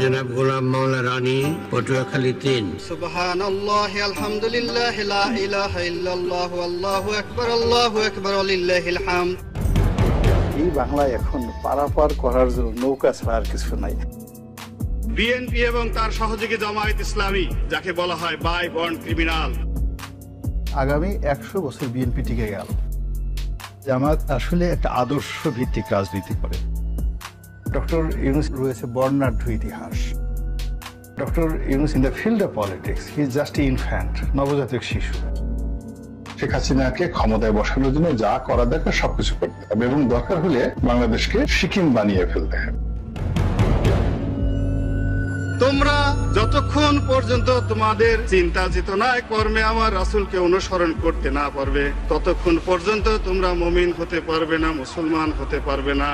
জনাব গোলাম মাওলা রানী, পটুয়াখালী 3। সুবহানাল্লাহ, আলহামদুলিল্লাহ, লা ইলাহা ইল্লাল্লাহ, আল্লাহু আকবার, আল্লাহু আকবার, লিল্লাহিল হামদ। এই বাংলায় এখন পারাপার করার জন্য নৌকা ছাড়া আর কিছু নাই। বিএনপি এবং তার সহযোগী জামায়াত ইসলামী, যাকে বলা হয় বাই বন্ড ক্রিমিনাল। আগামী 100 বছর বিএনপি টিকে গেল। জামাত আসলে একটা আদর্শ ভিত্তিক রাজনীতি করে। ডক্টর ইউনূস রয়েছে বর্ণাঢ্য ইতিহাস। Doctor Yunus in the field of politics he is just infant, নবজাতক শিশু। শেখ হাসিনাকে ক্ষমতায় বসানোর জন্য যা করা দরকার সবকিছু করতে হবে এবং দরকার হলে বাংলাদেশকে সিকিম বানিয়ে ফেলতে হবে। তোমরা যতক্ষণ পর্যন্ত তোমাদের চিন্তা চেতনায় কর্মে আমার রাসূলকে অনুসরণ করতে না পারবে, ততক্ষণ পর্যন্ত তোমরা মুমিন হতে পারবে না, মুসলমান হতে পারবে না।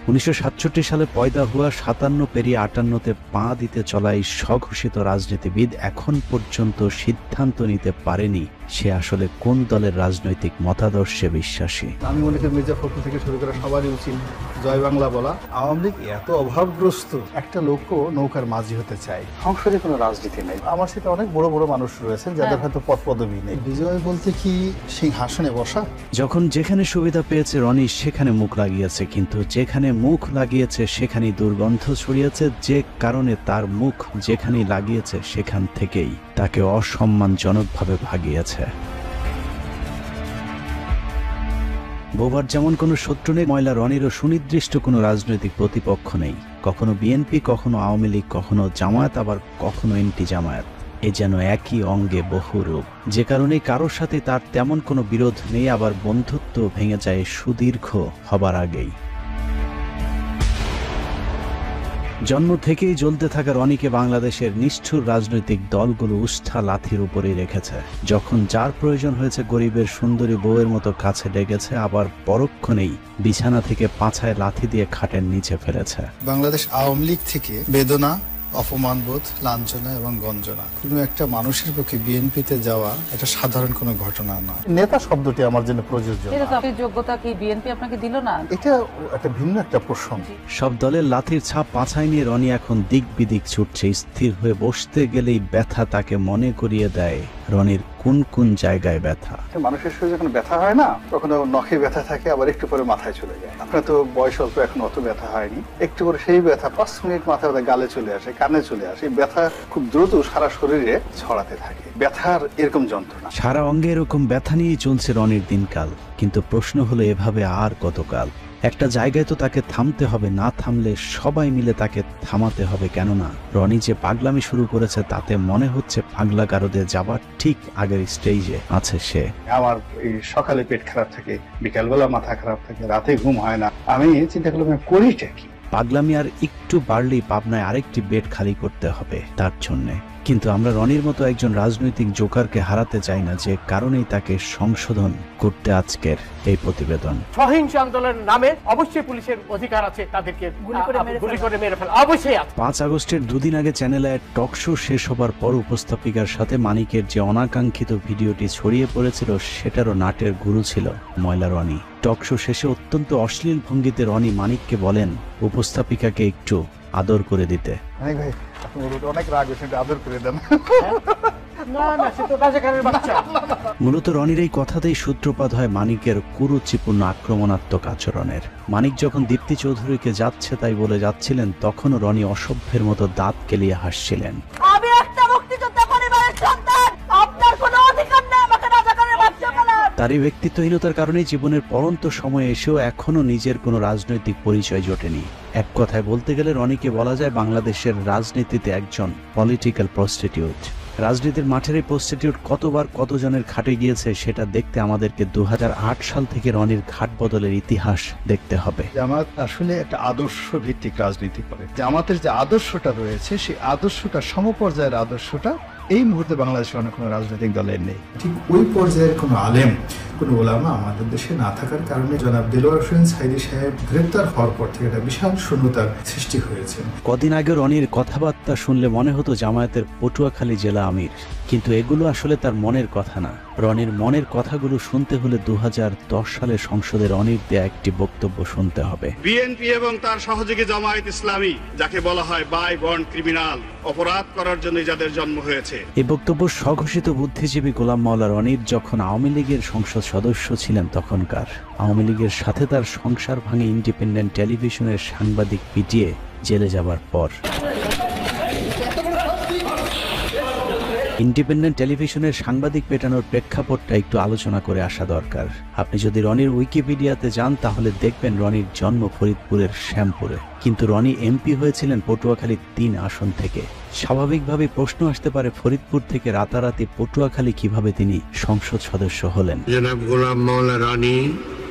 1967 সালে পয়দা হওয়া 57 পেরিয়ে 58-তে পা দিতে চলা এই স্বঘোষিত রাজনীতিবিদ এখন পর্যন্ত সিদ্ধান্ত নিতে পারেনি সে আসলে কোন দলের রাজনৈতিক মতাদর্শে বিশ্বাসী। আমি মনে করি মির্জা ফখরুল থেকে শুরু করে সবারই উচিত জয় বাংলা বলা। আওয়ামী লীগ এত অভাবগ্রস্ত, একটা লোকও নৌকার মাঝি হতে চায়। সংসদে কোনো রাজনীতি নেই। আমার সাথে অনেক বড় বড় মানুষ রয়েছেন যাদের হয়তো পদ পদবি নেই। বিজয় বলতে কি সিংহাসনে বসা? যখন যেখানে সুবিধা পেয়েছে রনি সেখানে মুখ লাগিয়েছে, কিন্তু যেখানে মুখ লাগিয়েছে সেখানেই দুর্গন্ধ ছড়িয়েছে, যে কারণে তার মুখ যেখানেই লাগিয়েছে সেখান থেকেই তাকে অসম্মানজনকভাবে ভাগিয়েছে। বোবার যেমন কোনো শত্রু নেই, ময়লা রনিরও সুনির্দিষ্ট কোনো রাজনৈতিক প্রতিপক্ষ নেই। কখনো বিএনপি, কখনো আওয়ামী লীগ, কখনো জামায়াত, আবার কখনো এন্টি জামায়াত। এ যেন একই অঙ্গে বহু রূপ, যে কারণে কারোর সাথে তার তেমন কোনো বিরোধ নেই, আবার বন্ধুত্ব ভেঙে যায় সুদীর্ঘ হবার আগেই। জন্ম থেকেই জ্বলতে থাকা রনিকে বাংলাদেশের নিষ্ঠুর রাজনৈতিক দলগুলো উষ্ঠা লাথির উপরেই রেখেছে। যখন যার প্রয়োজন হয়েছে গরিবের সুন্দরী বউয়ের মতো কাছে ডেকেছে, আবার পরক্ষণেই বিছানা থেকে পাছায় লাথি দিয়ে খাটের নিচে ফেলেছে। বাংলাদেশ আওয়ামী লীগ থেকে বেদনা, অপমানবোধ, লাঞ্ছনা এবং গঞ্জনা, কোনো একটা মানুষের পক্ষে বিএনপিতে যাওয়া এটা সাধারণ কোনো ঘটনা নয়। নেতা শব্দটি আমার জন্য প্রযোজ্য। যোগ্যতা কি বিএনপি আপনাকে দিল না? এটা একটা ভিন্ন একটা প্রসঙ্গ। সব দলের লাথির ছাপ পাছায় নিয়ে রনি এখন দিক বিদিক ছুটছে। স্থির হয়ে বসতে গেলেই ব্যথা তাকে মনে করিয়ে দেয় রনির কোন কোন জায়গায় ব্যথা। মানুষের শরীরে যখন ব্যথা হয় না, তখন নখে ব্যথা থাকে, আবার একটু পরে মাথায় চলে যায়। আপনার তো বয়স অল্প, এখন অত ব্যথা হয়নি। একটু করে সেই ব্যথা 5 মিনিট মাথায় গালে চলে আসে, কানে চলে আসে। ব্যথা খুব দ্রুত সারা শরীরে ছড়াতে থাকে। ব্যথার এরকম যন্ত্রণা, সারা অঙ্গে এরকম ব্যথা নিয়েই চলছে রনির দিনকাল। কিন্তু প্রশ্ন হলো, এভাবে আর কতকাল? একটা জায়গায় তো তাকে থামতে হবে, না থামলে সবাই মিলে তাকে থামাতে হবে। কেননা রনি যে পাগলামি শুরু করেছে তাতে মনে হচ্ছে পাগলা গারদে যাবার ঠিক আগের স্টেজে আছে সে। আমার এই সকালে পেট খারাপ থাকে, বিকালবেলা মাথা খারাপ থাকে, রাতে ঘুম হয় না। আমি চিন্তা করলাম করিটা কি? পাগলামি আর একটু বাড়লেই পাবনায় আরেকটি বেড খালি করতে হবে তার জন্যে। কিন্তু আমরা রনির মতো একজন রাজনৈতিক জোকারকে হারাতে চাই না, যে কারণেই তাকে সংশোধন করতে আজকের এই প্রতিবেদন। সহিংস আন্দোলনের নামে অবশ্যই পুলিশের অধিকার আছে তাদেরকে গুলি করে মেরে ফেলা, অবশ্যই আছে। 5 আগস্টের 2 দিন আগে চ্যানেলে টক শো শেষ হবার পর উপস্থাপিকার সাথে মানিকের যে অনাকাঙ্ক্ষিত ভিডিওটি ছড়িয়ে পড়েছিল, সেটারও নাটের গুরু ছিল ময়লা রনি। টক শো শেষে অত্যন্ত অশ্লীল ভঙ্গিতে রনি মানিককে বলেন উপস্থাপিকাকে একটু আদর করে দিতে। অনেক রাগ হয়েছে, আদর করে দেন। মূলত রনির এই কথাতেই সূত্রপাত হয় মানিকের কুরুচিপূর্ণ আক্রমণাত্মক আচরণের। মানিক যখন দীপ্তি চৌধুরীকে যাচ্ছে তাই বলে যাচ্ছিলেন, তখনও রনি অসভ্যের মতো দাঁত কেলিয়ে হাসছিলেন। আমি একটা মুক্তিযোদ্ধা পরিবারের সন্তান, আপনার কোনো অধিকার নেই আমাকে রাজাকারের বাচ্চা বলার। তার এই ব্যক্তিত্বহীনতার কারণেই জীবনের পরন্ত সময়ে এসেও এখনো নিজের কোনো রাজনৈতিক পরিচয় জোটেনি। এক কথায় বলতে গেলে রনিকে বলা যায় বাংলাদেশের রাজনীতিতে একজন পলিটিক্যাল প্রস্টিটিউট। রাজনীতির মাঠের এই প্রস্টিটিউট কতবার কতজনের খাটে গিয়েছে সেটা দেখতে আমাদেরকে 2008 সাল থেকে রনির ঘাট বদলের ইতিহাস দেখতে হবে। জামাত আসলে একটা আদর্শ ভিত্তিক রাজনীতি করে। জামাতের যে আদর্শটা রয়েছে সেই আদর্শটা সমপর্যায়ের আদর্শটা এই মুহূর্তে বাংলাদেশে অনেক কোনো রাজনৈতিক দলের নেই। ঠিক ওই পর্যায়ের কোনো আলেম, কোনো ওলামা আমাদের দেশে না থাকার কারণে জনাব দেলোয়ার হোসেন সাইদী সাহেব গ্রেপ্তার হওয়ার পর থেকে একটা বিশাল শূন্যতার সৃষ্টি হয়েছে। কদিন আগে রনির কথাবার্তা শুনলে মনে হতো জামায়াতের পটুয়াখালী জেলা আমির, কিন্তু এগুলো আসলে তার মনের কথা না। রনির মনের কথাগুলো শুনতে হলে 2010 সালে সংসদে রনির দেয়া একটি বক্তব্য শুনতে হবে। বিএনপি এবং তার সহযোগী জামায়াত ইসলামী, যাকে বলা হয় বাই বন্ড ক্রিমিনাল, অপরাধ করার জন্য যাদের জন্ম হয়েছে। এই বক্তব্য স্বঘোষিত বুদ্ধিজীবী গোলাম মাওলা রনির যখন আওয়ামী লীগের সংসদ সদস্য ছিলেন তখনকার। আওয়ামী লীগের সাথে তার সংসার ভাঙে ইন্ডিপেন্ডেন্ট টেলিভিশনের সাংবাদিক পিটিয়ে জেলে যাবার পর। ইন্ডিপেন্ডেন্ট টেলিভিশনের সাংবাদিক পেটানোর প্রেক্ষাপটটা একটু আলোচনা করে আসা দরকার। আপনি যদি রনির উইকিপিডিয়াতে যান তাহলে দেখবেন রনির জন্ম ফরিদপুরের শ্যামপুরে, কিন্তু রনি এমপি হয়েছিলেন পটুয়াখালী 3 আসন থেকে। স্বাভাবিকভাবে প্রশ্ন আসতে পারে ফরিদপুর থেকে রাতারাতি পটুয়াখালী কিভাবে তিনি সংসদ সদস্য হলেন। জনাব গোলাম মাওলা রানী,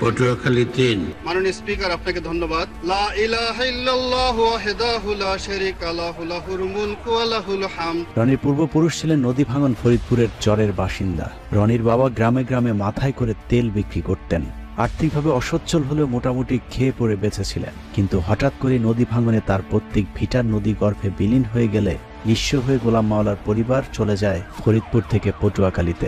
পটুয়াখালী 3। মাননীয় স্পিকার, আপনাকে ধন্যবাদ। লা ইলাহা ইল্লাল্লাহু ওয়াহদাহু লা শারীকা লাহু লাহুল মুলকু ওয়া লাহুল হামদ। রনির পূর্বপুরুষ ছিলেন নদী ভাঙন ফরিদপুরের চরের বাসিন্দা। রনির বাবা গ্রামে গ্রামে মাথায় করে তেল বিক্রি করতেন। আর্থিকভাবে অসচ্ছল হলেও মোটামুটি খেয়ে পড়ে বেঁচেছিলেন, কিন্তু হঠাৎ করে নদী ভাঙনে তার পৈতৃক ভিটার নদী গর্ভে বিলীন হয়ে গেলে নিঃস্ব হয়ে গোলাম মাওলার পরিবার চলে যায় ফরিদপুর থেকে পটুয়াখালীতে।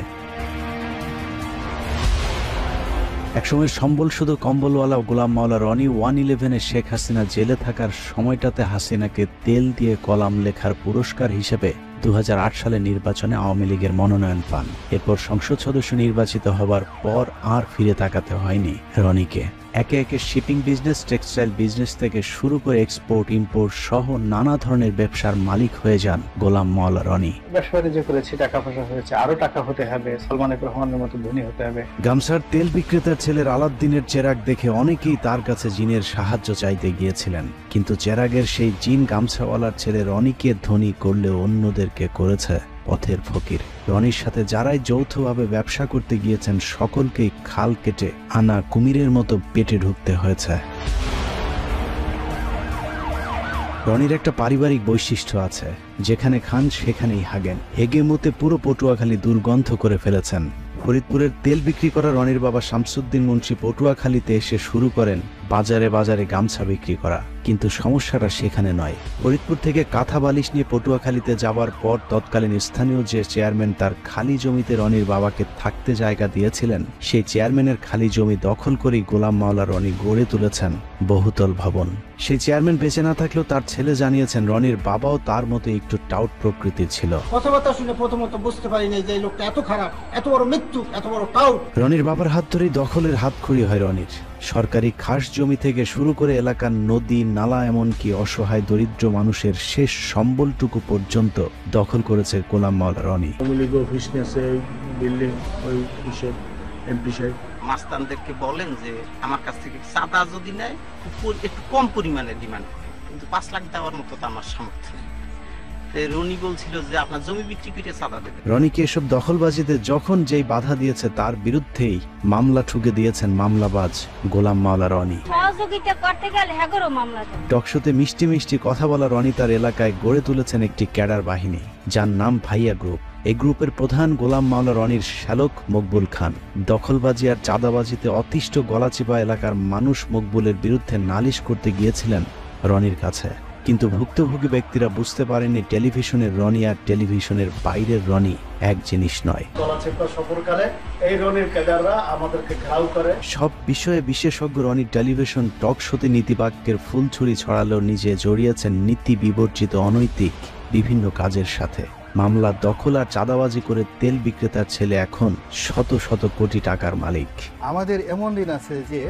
একসময় সম্বল শুধু কম্বলওয়ালা গোলাম মাওলা রনি 111-এ শেখ হাসিনা জেলে থাকার সময়টাতে হাসিনাকে তেল দিয়ে কলাম লেখার পুরস্কার হিসেবে 2008 সালে নির্বাচনে আওয়ামী লীগের মনোনয়ন পান। এরপর সংসদ সদস্য নির্বাচিত হবার পর আর ফিরে তাকাতে হয়নি রনিকে। একে একে শিপিং বিজনেস, টেক্সটাইল বিজনেস থেকে শুরু করে এক্সপোর্ট ইম্পোর্ট সহ নানা ধরনের ব্যবসার মালিক হয়ে যান গোলাম মাওলা রনি। ব্যবসা যে করেছি, টাকা পয়সা হয়েছে, আরো টাকা হতে হবে, সালমান এফ রহমানের মতো ধনী হতে হবে। গামছার তেল বিক্রেতার ছেলের আলাদ্দিনের চেরাগ দেখে অনেকেই তার কাছে জিনের সাহায্য চাইতে গিয়েছিলেন, কিন্তু চেরাগের সেই জিন গামছাওয়ালার ছেলে রনিকে ধনী করলেও অন্যদেরকে করেছে পথের ফকির। রনির সাথে যারাই যৌথভাবে ব্যবসা করতে গিয়েছেন সকলকেই খাল কেটে আনা কুমিরের মতো পেটে ঢুকতে হয়েছে। রনির একটা পারিবারিক বৈশিষ্ট্য আছে, যেখানে খান সেখানেই হাগেন। হেগে মুতে পুরো পটুয়াখালী দুর্গন্ধ করে ফেলেছেন। ফরিদপুরের তেল বিক্রি করা রনির বাবা শামসুদ্দিন মুন্সি পটুয়াখালীতে এসে শুরু করেন বাজারে বাজারে গামছা বিক্রি করা, কিন্তু সমস্যাটা সেখানে নয়। ফরিদপুর থেকে কাঁথা বালিশ নিয়ে পটুয়াখালীতে যাবার পর তৎকালীন স্থানীয় যে চেয়ারম্যান তার খালি জমিতে রনির বাবাকে থাকতে জায়গা দিয়েছিলেন, সেই চেয়ারম্যানের খালি জমি দখল করেই গোলাম মাওলা রনি গড়ে তুলেছেন বহুতল ভবন। সেই চেয়ারম্যান বেঁচে না থাকলেও তার ছেলে জানিয়েছেন রনির বাবাও তার মতো একটু টাউট প্রকৃতির ছিল। কথাবার্তা শুনে প্রথমত বুঝতে পারিনি যে এই লোকটা এত খারাপ, এত বড় মৃত্যু, এত বড় টাউট। রনির বাবার হাত ধরেই দখলের হাতখড়ি হয় রনির। সরকারি খাস জমি থেকে শুরু করে এলাকার নদী নালা, এমনকি অসহায় দরিদ্র মানুষের শেষ সম্বলটুকু পর্যন্ত দখল করেছে গোলাম মাওলা রনি। মাস্তানদেরকে বলেন যে আমার কাছ থেকে চাঁদা যদি নেয় একটু কম পরিমাণে ডিমান্ড করে, কিন্তু 5 লাখ দেওয়ার মতো তো আমার সামর্থ্য নেই। রনি বলছিল যে আপনার জমি বিক্রি করে চাঁদা দেবে। রনিকে এসব দখলবাজিতে যখন যেই বাধা দিয়েছে তার বিরুদ্ধেই মামলা ঠুকে দিয়েছেন মামলাবাজ গোলাম মাওলা রনি। সহযোগিতা করতে গেলে হ্যাগরও মামলা দেয়। টকশোতে মিষ্টি মিষ্টি কথা বলা রনি তার এলাকায় গড়ে তুলেছেন একটি ক্যাডার বাহিনী, যার নাম ভাইয়া গ্রুপ। এই গ্রুপের প্রধান গোলাম মাওলা রনির শ্যালক মকবুল খান। দখলবাজি আর চাঁদাবাজিতে অতিষ্ঠ গলাচিপা এলাকার মানুষ মকবুলের বিরুদ্ধে নালিশ করতে গিয়েছিলেন রনির কাছে, কিন্তু ভুক্তভোগী ব্যক্তিরা বুঝতে পারেননি টেলিভিশনের রনি আর টেলিভিশনের বাইরের রনি এক জিনিস নয়। সব বিষয়ে বিশেষজ্ঞ রনি টেলিভিশন টক শোতে নীতিবাক্যের ফুলছুরি ছড়ালেও নিজে জড়িয়েছেন নীতি বিবর্জিত অনৈতিক বিভিন্ন কাজের সাথে। মামলা দখল আর চাঁদাবাজি করে তেল বিক্রেতার ছেলে এখন শত শত কোটি টাকার মালিক। আমাদের এমন দিন আছে যে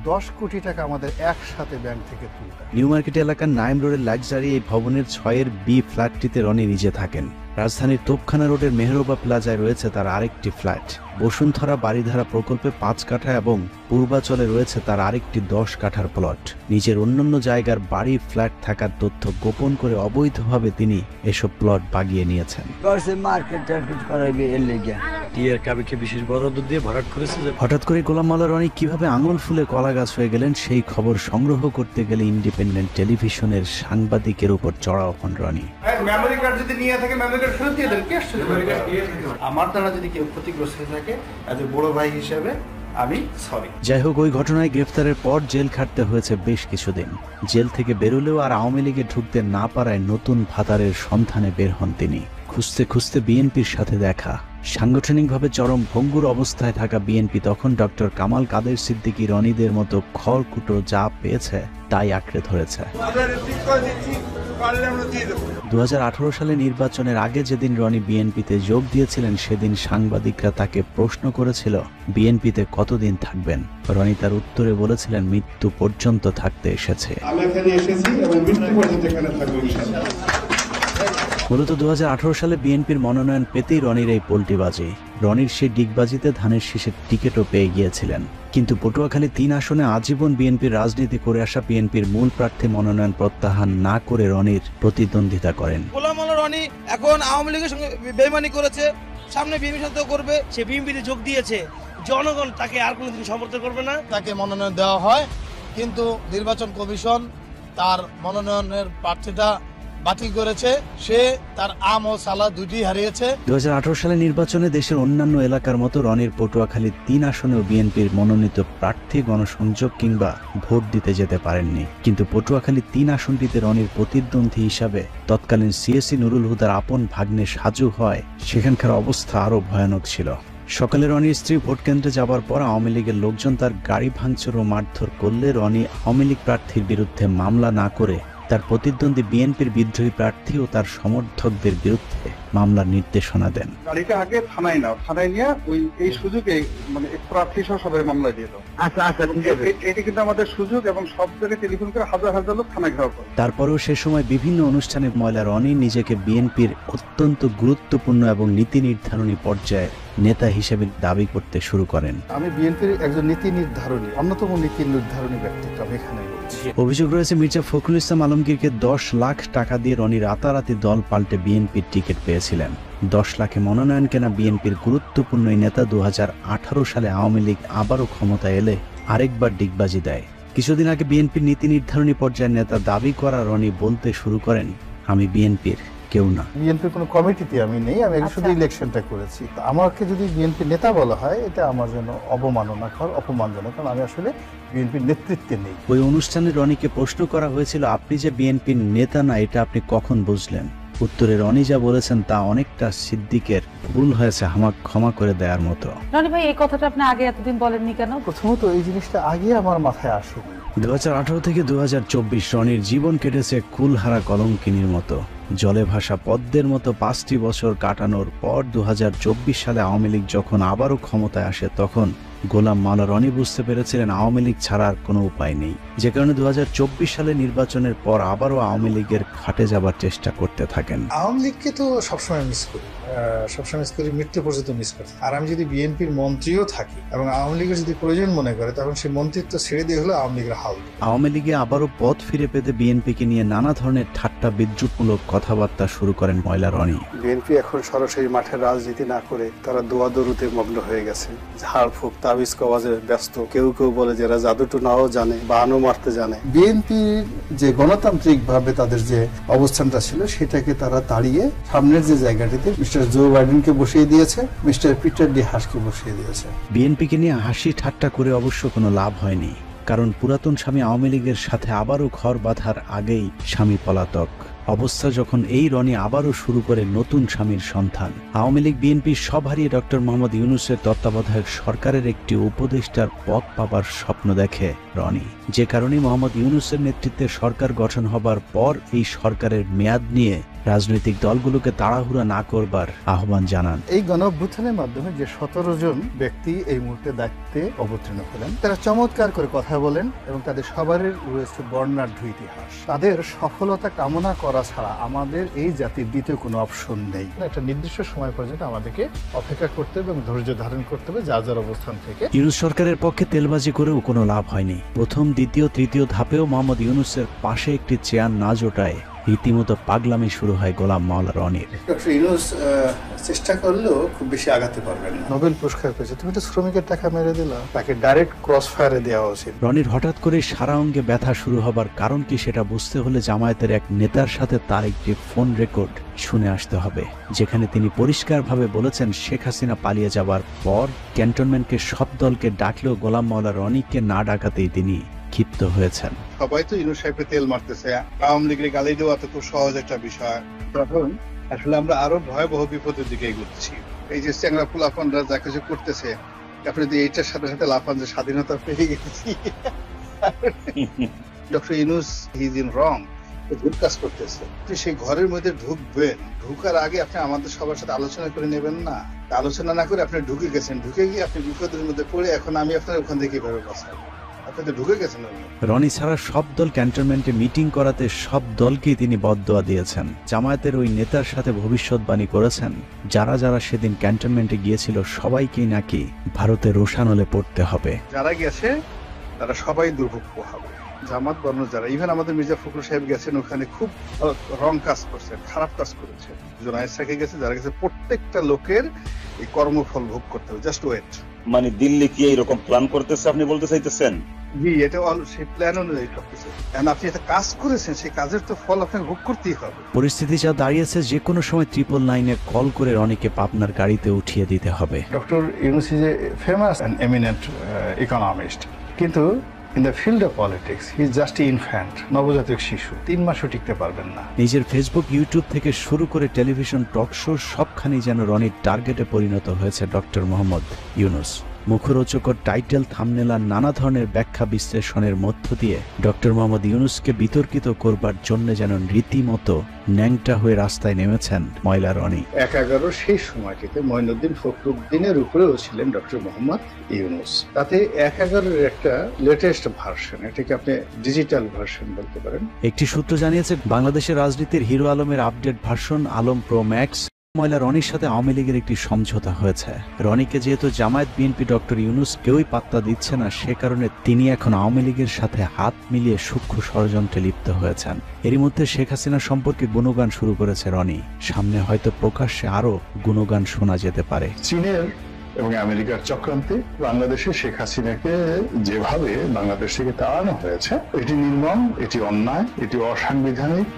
10 কোটি টাকা আমাদের একসাথে ব্যাংক থেকে তুলতে। নিউ মার্কেট এলাকার নাইম রোডের লাক্সারি এই ভবনের 6-এর বি ফ্ল্যাটটিতে রনি নিজে থাকেন। রাজধানীর তোপখানা রোডের মেহরোবা প্লাজায় রয়েছে তার আরেকটি ফ্ল্যাট। বসুন্ধরা বাড়িধারা প্রকল্পে 5 কাঠা এবং পূর্বাচলে রয়েছে তার আরেকটি 10 কাঠার প্লট। নিজের অন্যান্য জায়গার বাড়ি ফ্ল্যাট থাকার তথ্য গোপন করে অবৈধভাবে তিনি এসব প্লট বাগিয়ে নিয়েছেন। বিশেষ বরাদ্দ দিয়ে ভরাট করেছে। হঠাৎ করে গোলাম মাওলা রনি কিভাবে আঙুল ফুলে কলা গাছ হয়ে গেলেন, সেই খবর সংগ্রহ করতে গেলে ইন্ডিপেন্ডেন্ট টেলিভিশনের সাংবাদিকের উপর চড়াও হন রনি। মেমোরি কার্ড যদি নিয়ে থাকে মেমোরি কার্ড ফেরত দিয়ে দেন, কি আসলে আমার দ্বারা যদি কেউ ক্ষতিগ্রস্ত হয়ে থাকে এজ এ বড় ভাই হিসেবে আমি সরি। যাই হোক, ওই ঘটনায় গ্রেফতারের পর জেল খাটতে হয়েছে বেশ কিছুদিন। জেল থেকে বেরোলেও আর আওয়ামী লীগে ঢুকতে না পারায় নতুন ভাতারের সন্ধানে বের হন তিনি। খুঁজতে খুঁজতে বিএনপির সাথে দেখা। সাংগঠনিকভাবে চরম ভঙ্গুর অবস্থায় থাকা বিএনপি তখন ডক্টর কামাল কাদের সিদ্দিকী রনিদের মতো খড়কুটো যা পেয়েছে তাই আঁকড়ে ধরেছে। 2018 সালে নির্বাচনের আগে যেদিন রনি বিএনপিতে যোগ দিয়েছিলেন, সেদিন সাংবাদিকরা তাকে প্রশ্ন করেছিল বিএনপিতে কতদিন থাকবেন। রনি তার উত্তরে বলেছিলেন মৃত্যু পর্যন্ত থাকতে এসেছে। মূলত 2018 সালে বিএনপির মনোনয়ন পেতেই রনির এই পোল্টিবাজি। রনির সেই ডিগবাজিতে ধানের শীষের টিকিটও পেয়ে গিয়েছিলেন। কিন্তু পটুয়াখালী 3 আসনে আজীবন বিএনপির রাজনীতি করে আসা বিএনপির মূল প্রার্থী মনোনয়ন প্রত্যাহার না করে রনির প্রতিদ্বন্দ্বিতা করেন। গোলাম মাওলা রনি এখন আওয়ামী লীগের সঙ্গে বেইমানি করেছে, সামনে বিএনপির সাথে করবে। সে বিএনপিতে যোগ দিয়েছে, জনগণ তাকে আর কোনোদিন সমর্থন করবে না। তাকে মনোনয়ন দেওয়া হয়, কিন্তু নির্বাচন কমিশন তার মনোনয়নের প্রার্থীতা বাতিল করেছে। সে তার আম ও সালা দুটি হারিয়েছে। 2018 সালে নির্বাচনে দেশের অন্যান্য এলাকার মতো রনির পটুয়াখালী 3 আসনেও বিএনপির মনোনীত প্রার্থী গণসংযোগ কিংবা ভোট দিতে যেতে পারেননি। কিন্তু পটুয়াখালী 3 আসনটিতে রনির প্রতিদ্বন্দ্বী হিসাবে তৎকালীন সিএসি নুরুল হুদার আপন ভাগ্নে সাজু হয়। সেখানকার অবস্থা আরো ভয়ানক ছিল। সকালে রনির স্ত্রী ভোট কেন্দ্রে যাবার পর আওয়ামী লীগের লোকজন তার গাড়ি ভাঙচুর ও মারধর করলে রনি আওয়ামী লীগ প্রার্থীর বিরুদ্ধে মামলা না করে তার প্রতিদ্বন্দ্বী বিএনপির বিদ্রোহী প্রার্থী ও তার সমর্থকদের বিরুদ্ধে মামলার নির্দেশনা দেন। গাড়িটা আগে থানায় নাও, থানায় নিয়ে এই সুযোগে মানে প্রার্থী সহ সবাই মামলা দিয়ে দাও। আচ্ছা, এটা কিন্তু আমাদের সুযোগ, এবং সব জায়গায় টেলিফোন করে হাজার হাজার লোক থানায় ঘেরাও করে। তারপরেও সে সময় বিভিন্ন অনুষ্ঠানে ময়লা রনি নিজেকে বিএনপির অত্যন্ত গুরুত্বপূর্ণ এবং নীতি নির্ধারণী পর্যায়ে নেতা হিসেবে দাবি করতে শুরু করেন। আমি বিএনপির একজন নীতি নির্ধারণী, অন্যতম নীতি নির্ধারণী ব্যক্তিত্ব আমি এখানে। অভিযোগ রয়েছে মির্জা ফখরুল ইসলাম আলমগীরকে 10 লাখ টাকা দিয়ে রনি রাতারাতি দল পাল্টে বিএনপির টিকিট পেয়েছিলেন। 10 লাখে মনোনয়ন কেনা বিএনপির গুরুত্বপূর্ণ এই নেতা 2018 সালে আওয়ামী লীগ আবারও ক্ষমতায় এলে আরেকবার ডিগবাজি দেয়। কিছুদিন আগে বিএনপির নীতি নির্ধারণী পর্যায়ের নেতা দাবি করা রনি বলতে শুরু করেন, আমি বিএনপির কেউ না, বিএনপির কোনো কমিটিতে আমি নেই, আমি শুধু ইলেকশনটা করেছি। আমাকে যদি বিএনপি নেতা বলা হয় এটা আমার জন্য অবমাননাকর, অপমানজনক, কারণ আমি আসলে বিএনপির নেতৃত্বে নেই। ওই অনুষ্ঠানে রনিকে প্রশ্ন করা হয়েছিল, আপনি যে বিএনপির নেতা না এটা আপনি কখন বুঝলেন? উত্তরে রনি যা বলেছেন তা অনেকটা সিদ্দিকের ভুল হয়েছে আমাকে ক্ষমা করে দেওয়ার মতো। রনি ভাই, এই কথাটা আপনি আগে এতদিন বলেননি কেন? প্রথমত এই জিনিসটা আগে আমার মাথায় আসেনি। 2018 থেকে 2024 রনির জীবন কেটেছে কুলহারা কলঙ্কিনীর মতো। জলে ভাসা পদ্মের মতো 5টি বছর কাটানোর পর 2024 সালে আওয়ামী লীগ যখন আবারও ক্ষমতায় আসে, তখন গোলাম মাওলা রনি বুঝতে পেরেছিলেন আওয়ামী লীগ ছাড়ার কোনো উপায় নেই। যে কারণে 2024 সালে নির্বাচনের পর আবারও আওয়ামী লীগের খাটে যাবার চেষ্টা করতে থাকেন। আওয়ামী লীগকে তো সবসময় মিস করি, মৃত্যু পর্যন্ত মিস করি। আর আমি যদি বিএনপির মন্ত্রীও থাকি এবং আওয়ামী লীগের যদি প্রয়োজন মনে করে, তখন সেই মন্ত্রিত্ব ছেড়ে দিয়ে হলো আওয়ামী লীগের হাল। আওয়ামী লীগে আবারও পথ ফিরে পেতে বিএনপিকে নিয়ে নানা ধরনের ঠাট্টা বিদ্রুপমূলক কথাবার্তা শুরু করেন ময়লা রনি। বিএনপি এখন সরাসরি মাঠের রাজনীতি না করে তারা দোয়াদরুতে মগ্ন হয়ে গেছে, ঝাড় ফুঁক তাবিজ কওয়াজে ব্যস্ত। কেউ কেউ বলে যারা জাদুটু নাও জানে, বানও মারতে জানে। বিএনপির যে গণতান্ত্রিক ভাবে তাদের যে অবস্থানটা ছিল সেটাকে তারা তাড়িয়ে সামনের যে জায়গাটিতে মিস্টার জো বাইডেনকে বসিয়ে দিয়েছে, মিস্টার পিটার ডি হাসকে বসিয়ে দিয়েছে। বিএনপিকে নিয়ে হাসি ঠাট্টা করে অবশ্য কোনো লাভ হয়নি, কারণ পুরাতন স্বামী আওয়ামী লীগের সাথে আবারও ঘর বাঁধার আগেই স্বামী পলাতক। অবস্থা যখন এই রনি আবারও শুরু করে নতুন স্বামীর সন্ধান। আওয়ামী লীগ বিএনপি সব হারিয়ে ডক্টর মোহাম্মদ ইউনূসের তত্ত্বাবধায়ক সরকারের একটি উপদেষ্টার পদ পাবার স্বপ্ন দেখে রনি। যে কারণে মোহাম্মদ ইউনূসের নেতৃত্বে সরকার গঠন হবার পর এই সরকারের মেয়াদ নিয়ে রাজনৈতিক দলগুলোকে তাড়াহুড়া না করবার আহ্বান জানান। এই গণঅভ্যুত্থানের মাধ্যমে যে 17 জন ব্যক্তি এই মুহূর্তে দায়িত্বে অবতীর্ণ হলেন, তারা চমৎকার করে কথা বলেন এবং তাদের সবারই রয়েছে বর্ণাঢ্য ইতিহাস। তাদের সফলতা কামনা করা ছাড়া আমাদের এই জাতির দ্বিতীয় কোনো অপশন নেই। একটা নির্দিষ্ট সময় পর্যন্ত আমাদেরকে অপেক্ষা করতে হবে এবং ধৈর্য ধারণ করতে হবে যার যার অবস্থান থেকে। ইউনূস সরকারের পক্ষে তেলবাজি করেও কোনো লাভ হয়নি। প্রথম, দ্বিতীয়, তৃতীয় ধাপেও মোহাম্মদ ইউনূসের পাশে একটি চেয়ার না জোটায় রীতিমতো পাগলামি শুরু হয় গোলাম মাওলা রনির। ডক্টর ইউনূস চেষ্টা করলেও খুব বেশি আগাতে পারবেন না। নোবেল পুরস্কার পেয়েছে, তুমি তো শ্রমিকের টাকা মেরে দিলা, তাকে ডাইরেক্ট ক্রস ফায়ারে দেওয়া উচিত। রনির হঠাৎ করে সারা অঙ্গে ব্যথা শুরু হবার কারণ কি সেটা বুঝতে হলে জামায়াতের এক নেতার সাথে তার একটি ফোন রেকর্ড শুনে আসতে হবে, যেখানে তিনি পরিষ্কারভাবে বলেছেন শেখ হাসিনা পালিয়ে যাবার পর ক্যান্টনমেন্টকে সব দলকে ডাকলেও গোলাম মাওলা রনিকে না ডাকাতেই তিনি ক্ষিপ্ত হয়েছেন। সবাই তো ইউনূস সাহেবকে তেল মারতেছে, আওয়ামী লীগের গালি দেওয়া তো খুব সহজ একটা বিষয়। তখন আসলে আমরা আরো ভয়াবহ বিপদের দিকে এগোচ্ছি। এই যে চ্যাংরা পোলাপানরা যা কিছু করতেছে, আপনি যদি এইটার সাথে সাথে লাফান যে স্বাধীনতা পেয়ে গেছি, doctor Yunus he is in wrong, ভুল কাজ করতেছে। সেই ঘরের মধ্যে ঢুকবেন, ঢুকার আগে আপনি আমাদের সবার সাথে আলোচনা করে নেবেন না। আলোচনা না করে আপনি ঢুকে গেছেন, ঢুকে গিয়ে আপনি বিপদের মধ্যে পড়ে এখন আমি আপনার ওখান থেকে কিভাবে বাঁচাবো? রনি ছাড়া সব দল ক্যান্টনমেন্টে মিটিং করাতে সব দলকেই তিনি বদদোয়া দিয়েছেন। জামায়াতের ওই নেতার সাথে ভবিষ্যৎবাণী করেছেন যারা যারা সেদিন ক্যান্টনমেন্টে গিয়েছিল সবাইকেই নাকি ভারতের রোশানলে পড়তে হবে। যারা গেছে তারা সবাই দুর্ভোগ পোহাবে। জামাত বর্ণ যারা, ইভেন আমাদের মির্জা ফখরুল সাহেব গেছেন, ওখানে খুব রং কাজ করছে, খারাপ কাজ করেছে। জোনায়েদ সাহেব গেছে, যারা গেছে প্রত্যেকটা লোকের এই কর্মফল ভোগ করতে হবে। Just wait. মানে দিল্লি কি এইরকম প্ল্যান করতেছে আপনি বলতে চাইতেছেন? জি, এটা সেই প্ল্যান অনুযায়ী সবকিছু। আপনি একটা কাজ করেছেন, সেই কাজের তো ফল আপনাকে ভোগ করতেই হবে। পরিস্থিতি যা দাঁড়িয়েছে, যে কোনো সময় 999-এ কল করে রনিকে পাবনার গাড়িতে উঠিয়ে দিতে হবে। Doctor Yunus is a famous and eminent economist, কিন্তু in the field of politics he is just infant, নবজাতক শিশু। 3 মাসও টিকতে পারবেন না। নিজের ফেসবুক, ইউটিউব থেকে শুরু করে টেলিভিশন টক শো সবখানি যেন রনির টার্গেটে পরিণত হয়েছে ডক্টর মোহাম্মদ ইউনূস। মুখরোচকর টাইটেল, থাম্বনেল আর নানা ধরনের ব্যাখ্যা বিশ্লেষণের মধ্য দিয়ে ডক্টর মোহাম্মদ ইউনূসকে বিতর্কিত করবার জন্য যেন রীতিমতো ন্যাংটা হয়ে রাস্তায় নেমেছেন ময়লা রনি। 11 সেই সময়টিতে মঈনুদ্দিন ফখরুদ্দিনের উপরেও ছিলেন ডক্টর মোহাম্মদ ইউনূস। তাতে 11-এর একটা লেটেস্ট ভার্সন, এটাকে আপনি ডিজিটাল ভার্সন বলতে পারেন। একটি সূত্র জানিয়েছে বাংলাদেশের রাজনীতির হিরো আলমের update version Alam pro max ময়লা রনির সাথে আওয়ামী লীগের একটি সমঝোতা হয়েছে। রনিকে যেহেতু জামায়াত, বিএনপি, ডক্টর ইউনূস কেউই পাত্তা দিচ্ছে না, সে কারণে তিনি এখন আওয়ামী লীগের সাথে হাত মিলিয়ে সূক্ষ্ম ষড়যন্ত্রে লিপ্ত হয়েছেন। এরই মধ্যে শেখ হাসিনা সম্পর্কে গুণগান শুরু করেছে রনি। সামনে হয়তো প্রকাশ্যে আরো গুণগান শোনা যেতে পারে। চীনের এবং আমেরিকার চক্রান্তে বাংলাদেশে শেখ হাসিনাকে যেভাবে বাংলাদেশ থেকে তাড়ানো হয়েছে, এটি নির্মম, এটি অন্যায়, এটি অসাংবিধানিক।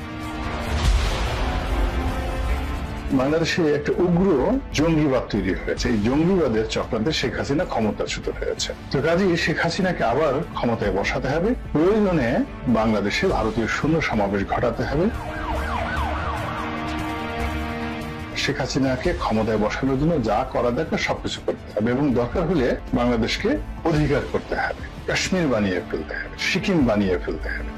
বাংলাদেশে একটা উগ্র জঙ্গিবাদ তৈরি হয়েছে। এই জঙ্গিবাদের চক্রান্তে শেখ হাসিনা ক্ষমতাচ্যুত হয়েছে। তো কাজেই শেখ হাসিনাকে আবার ক্ষমতায় বসাতে হবে। প্রয়োজনে বাংলাদেশে ভারতীয় শূন্য সমাবেশ ঘটাতে হবে। শেখ হাসিনাকে ক্ষমতায় বসানোর জন্য যা করা দরকার সবকিছু করতে হবে এবং দরকার হলে বাংলাদেশকে অধিকার করতে হবে, কাশ্মীর বানিয়ে ফেলতে হবে, সিকিম বানিয়ে ফেলতে হবে।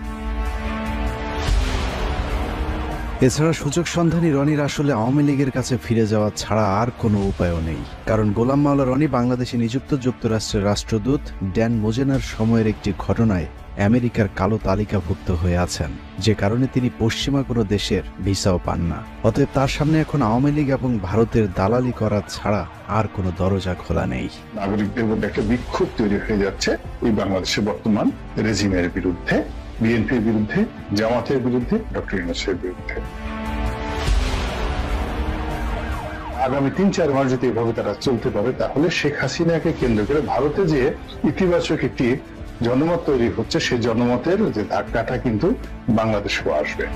এছাড়া সুযোগ সন্ধানী রনির আসলে আওয়ামী লীগের কাছে ফিরে যাওয়া ছাড়া আর কোনো উপায়ও নেই। কারণ গোলাম মাওলা রনি বাংলাদেশে নিযুক্ত যুক্তরাষ্ট্রের রাষ্ট্রদূত ড্যান মোজেনার সময়ের একটি ঘটনায় আমেরিকার কালো তালিকাভুক্ত হয়ে আছেন, যে কারণে তিনি পশ্চিমা কোনো দেশের ভিসাও পান না। অতএব তার সামনে এখন আওয়ামী লীগ এবং ভারতের দালালি করা ছাড়া আর কোনো দরজা খোলা নেই। নাগরিকদের মধ্যে একটা বিক্ষোভ তৈরি হয়ে যাচ্ছে এই বাংলাদেশের বর্তমান রেজিমের বিরুদ্ধে, বিএনপির বিরুদ্ধে, জামাতের বিরুদ্ধে, ডক্টর ইউনূসের বিরুদ্ধে। আগামী 3-4 মাস যদি এভাবে তারা চলতে পারে, তাহলে শেখ হাসিনাকে কেন্দ্র করে ভারতে যে ইতিবাচক একটি জনমত তৈরি হচ্ছে, সেই জনমতের যে ধাক্কাটা কিন্তু বাংলাদেশেও আসবে।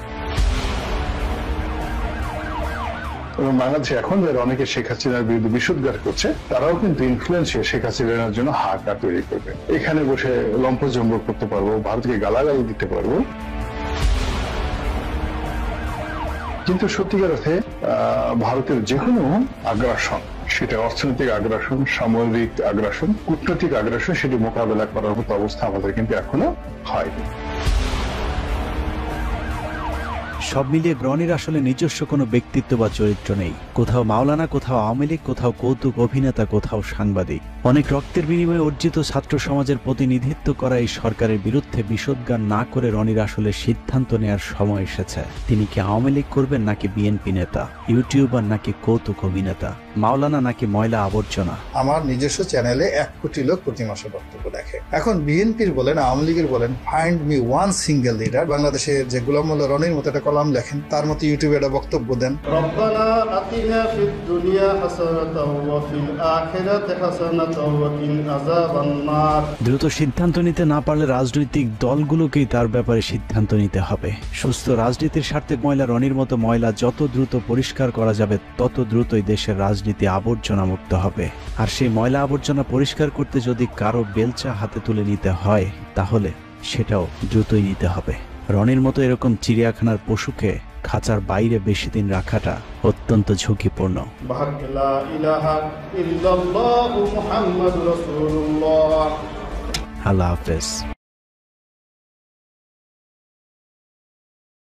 এবং বাংলাদেশে এখন যারা অনেকে শেখ হাসিনার বিরুদ্ধে বিষোদ্গার করছে, তারাও কিন্তু ইনফ্লুয়েন্সিয়াল শেখ হাসিনার জন্য হাহাকার তৈরি করবে। এখানে বসে লম্পজম্ব করতে পারবো, ভারতকে গালাগাল দিতে পারবো। কিন্তু সত্যিকার অর্থে ভারতের যে কোনো আগ্রাসন, সেটা অর্থনৈতিক আগ্রাসন, সামরিক আগ্রাসন, কূটনৈতিক আগ্রাসন, সেটি মোকাবেলা করার মতো অবস্থা আমাদের কিন্তু এখনো হয়নি। সব মিলিয়ে রনির আসলে নিজস্ব কোনো ব্যক্তিত্ব বা চরিত্র নেই। কোথাও মাওলানা, কোথাও আওয়ামী লীগ, কোথাও কৌতুক অভিনেতা, কোথাও সাংবাদিক। অনেক রক্তের বিনিময়ে অর্জিত ছাত্র সমাজের প্রতিনিধিত্ব করা এই সরকারের বিরুদ্ধে বিষোদ্গার না করে রনির আসলে সিদ্ধান্ত নেওয়ার সময় এসেছে। তিনি কি আওয়ামী লীগ করবেন নাকি বিএনপি নেতা, ইউটিউবার নাকি কৌতুক অভিনেতা? মাওলানা নাকি ময়লা আবর্জনা। আমার নিজস্ব চ্যানেলে 1 কোটি লোক প্রতি মাসে বক্তব্য দেখে। এখন বিএনপির বলেন, আওয়ামী লীগের বলেন, find me one single leader. বাংলাদেশে যে গোলাম মোল্লা রনির মতো একটা কলাম লেখেন, তার মতো ইউটিউবে একটা বক্তব্য দেন, রব্বানা আতিনা ফিদ দুনিয়া হাসানাতাও ওয়া ফিল আখিরাতি হাসানাতাও ওয়া কিনা আযাবান নার। দ্রুত সিদ্ধান্ত নিতে না পারলে রাজনৈতিক দলগুলোকেই তার ব্যাপারে সিদ্ধান্ত নিতে হবে। সুস্থ রাজনীতির স্বার্থে ময়লা রনির মতো ময়লা যত দ্রুত পরিষ্কার করা যাবে, তত দ্রুতই দেশের রাজনীতি আবর্জনা মুক্ত হবে। আর সেই ময়লা আবর্জনা পরিষ্কার করতে যদি কারো বেলচা হাতে তুলে নিতে হয়, তাহলে সেটাও দ্রুতই নিতে হবে। রনির মতো এরকম চিড়িয়াখানার পশুকে খাঁচার বাইরে বেশি দিন রাখাটা অত্যন্ত ঝুঁকিপূর্ণ। আল্লাহ হাফেজ।